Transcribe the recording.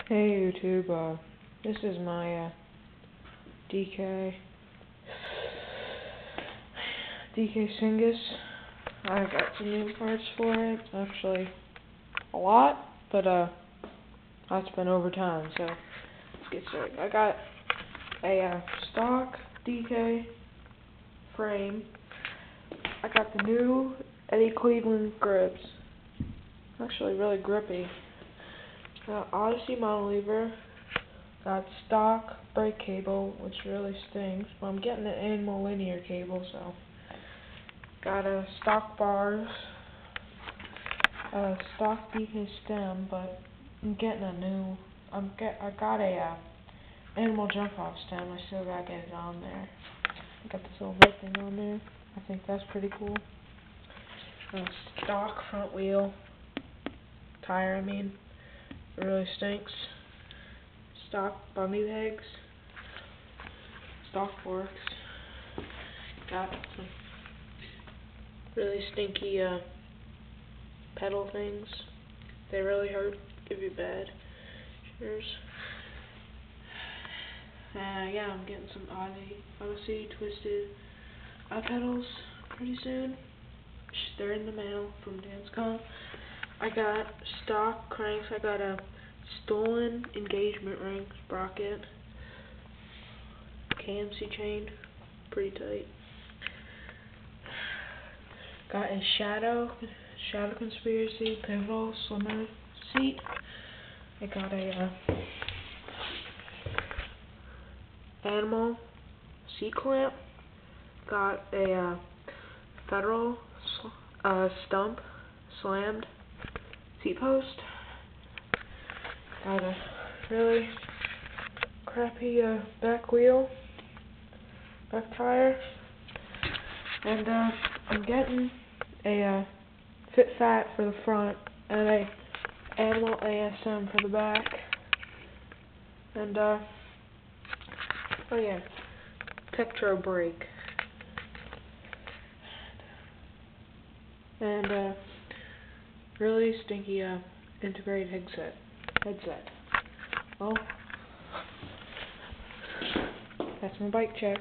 Hey YouTube, this is my DK Singus. I got some new parts for it, actually a lot, but that's been over time, so let's get started. I got a stock DK frame. I got the new Eddie Cleveland grips, actually really grippy. Got Odyssey monolever. Got stock brake cable, which really stinks, but I'm getting an animal linear cable, so. Got a stock bars, a stock DK stem, but I'm getting a new. I got a animal jump off stem. I still gotta get it on there. I got this little red thing on there. I think that's pretty cool. Stock front wheel tire. It really stinks. Stock bunny legs, stock forks. Got some really stinky pedal things. They really hurt, give you bad shivers. Yeah, I'm getting some Odyssey twisted pedals pretty soon. They're in the mail from Danscom. I got stock cranks. I got a stolen engagement ring sprocket, KMC chain, pretty tight. Got a Shadow Conspiracy pivotal slimmer seat. I got a animal seat clamp. Got a Federal stump slammed seat post. Got a really crappy back tire, and I'm getting a Fit Fat for the front and a Animal ASM for the back, and oh yeah, Tektro brake, and really stinky integrated headset. Well, that's my bike check.